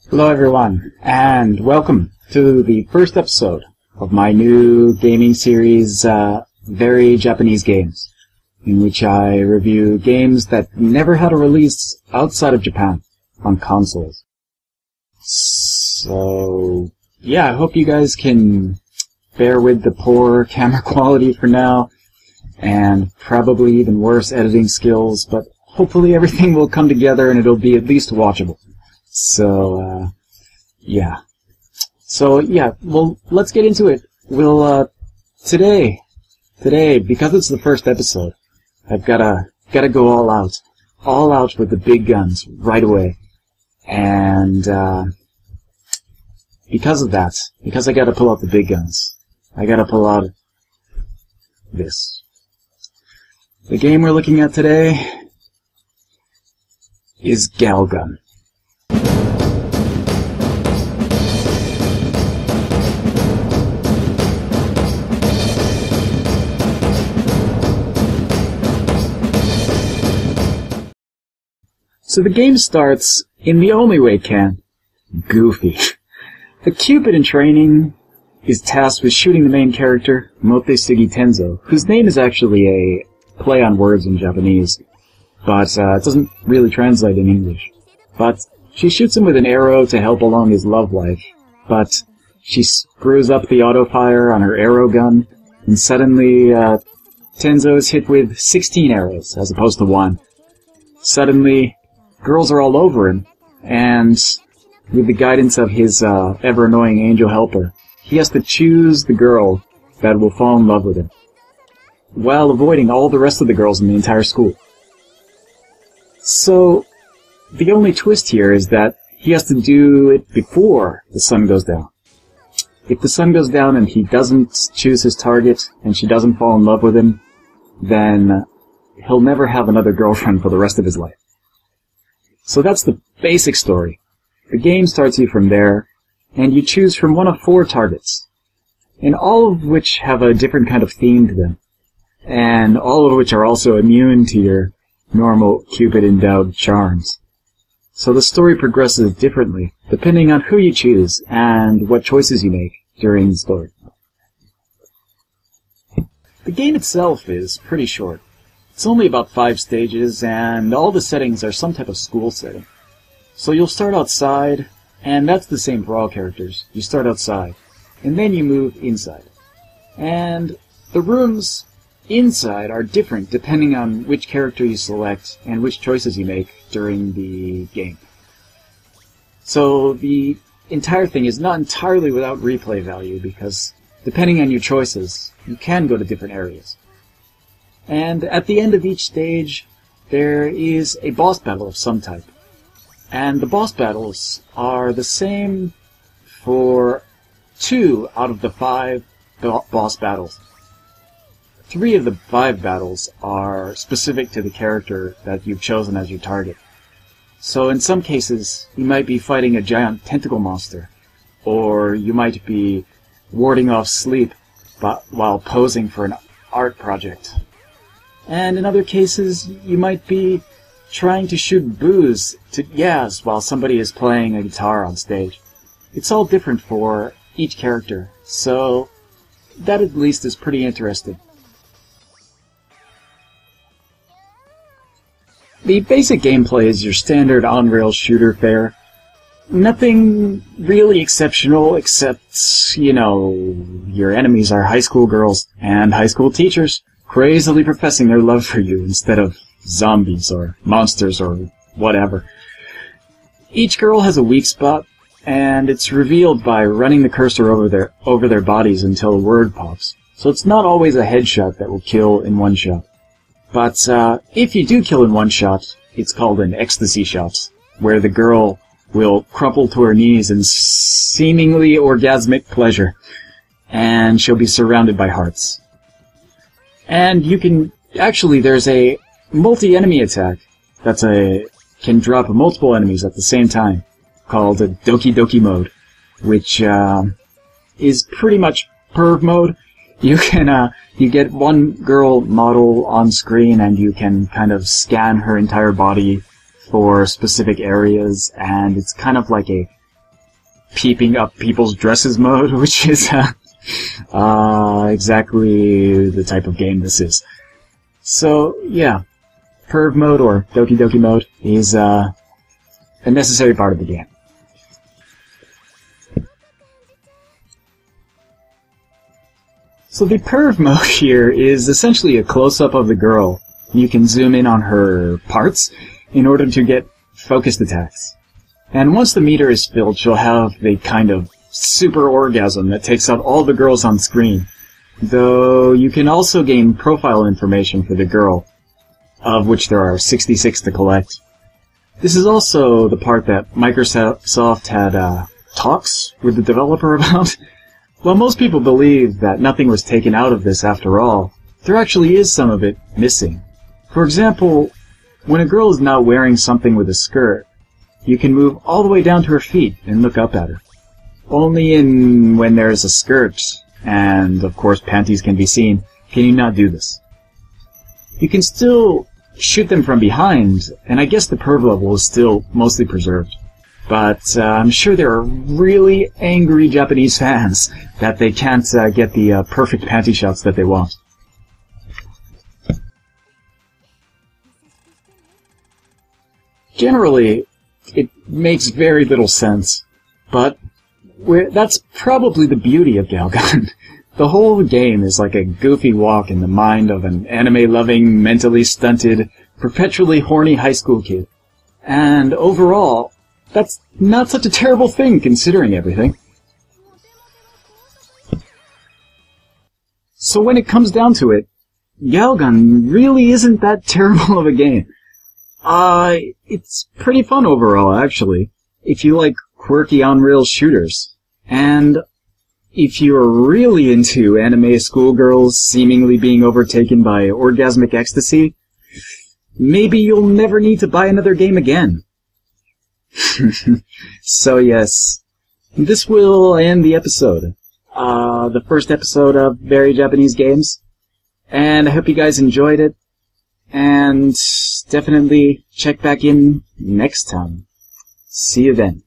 Hello everyone, and welcome to the first episode of my new gaming series, Very Japanese Games, in which I review games that never had a release outside of Japan on consoles. So, yeah, I hope you guys can bear with the poor camera quality for now, and probably even worse editing skills, but hopefully everything will come together and it'll be at least watchable. So, yeah. So, yeah, well, let's get into it. We'll, today, because it's the first episode, I've gotta go all out with the big guns right away. And, because of that, because I gotta pull out the big guns, I gotta pull out this. The game we're looking at today is Galgun. So the game starts in the only way it can. Goofy. The Cupid in training is tasked with shooting the main character, Motesigi Tenzo, whose name is actually a play on words in Japanese, but it doesn't really translate in English. But she shoots him with an arrow to help along his love life, but she screws up the auto-fire on her arrow gun, and suddenly Tenzo is hit with 16 arrows as opposed to 1. Suddenly, girls are all over him, and with the guidance of his ever-annoying angel helper, he has to choose the girl that will fall in love with him, while avoiding all the rest of the girls in the entire school. So, the only twist here is that he has to do it before the sun goes down. If the sun goes down and he doesn't choose his target, and she doesn't fall in love with him, then he'll never have another girlfriend for the rest of his life. So that's the basic story. The game starts you from there, and you choose from one of 4 targets, and all of which have a different kind of theme to them, and all of which are also immune to your normal Cupid-endowed charms. So the story progresses differently, depending on who you choose and what choices you make during the story. The game itself is pretty short. It's only about 5 stages, and all the settings are some type of school setting. So you'll start outside, and that's the same for all characters. You start outside, and then you move inside. And the rooms inside are different depending on which character you select and which choices you make during the game. So the entire thing is not entirely without replay value, because depending on your choices, you can go to different areas. And at the end of each stage, there is a boss battle of some type. And the boss battles are the same for 2 out of the 5 boss battles. 3 of the 5 battles are specific to the character that you've chosen as your target. So in some cases, you might be fighting a giant tentacle monster, or you might be warding off sleep while posing for an art project. And in other cases, you might be trying to shoot boos to Yaz while somebody is playing a guitar on stage. It's all different for each character, so that at least is pretty interesting. The basic gameplay is your standard on-rails shooter fare. Nothing really exceptional except, your enemies are high school girls and high school teachers, crazily professing their love for you instead of zombies or monsters or whatever. Each girl has a weak spot, and it's revealed by running the cursor over their bodies until a word pops. So it's not always a headshot that will kill in one shot. But if you do kill in one shot, it's called an ecstasy shot, where the girl will crumple to her knees in seemingly orgasmic pleasure, and she'll be surrounded by hearts. And you can there's a multi-enemy attack can drop multiple enemies at the same time, called a Doki Doki mode, which is pretty much perv mode. You get one girl model on screen, and you can kind of scan her entire body for specific areas, and it's kind of like a peeping up people's dresses mode, which is exactly the type of game this is. So, yeah, perv mode or Doki Doki mode is a necessary part of the game. So the perv mode here is essentially a close-up of the girl. You can zoom in on her parts in order to get focused attacks. And once the meter is filled, she'll have the kind of super orgasm that takes out all the girls on screen. Though you can also gain profile information for the girl, of which there are 66 to collect. This is also the part that Microsoft had talks with the developer about. While most people believe that nothing was taken out of this after all, there actually is some of it missing. For example, when a girl is not wearing something with a skirt, you can move all the way down to her feet and look up at her. Only when there's a skirt, and of course panties can be seen, can you not do this. You can still shoot them from behind, and I guess the perv level is still mostly preserved. But I'm sure there are really angry Japanese fans that they can't get the perfect panty shots that they want. Generally, it makes very little sense, but that's probably the beauty of Galgun. The whole game is like a goofy walk in the mind of an anime-loving, mentally stunted, perpetually horny high school kid. And overall, that's not such a terrible thing, considering everything. So when it comes down to it, Galgun really isn't that terrible of a game. It's pretty fun overall, actually, if you like quirky on-rail shooters. And if you're really into anime schoolgirls seemingly being overtaken by orgasmic ecstasy, maybe you'll never need to buy another game again. So yes, this will end the episode. The first episode of Very Japanese Games. And I hope you guys enjoyed it. And definitely check back in next time. See you then.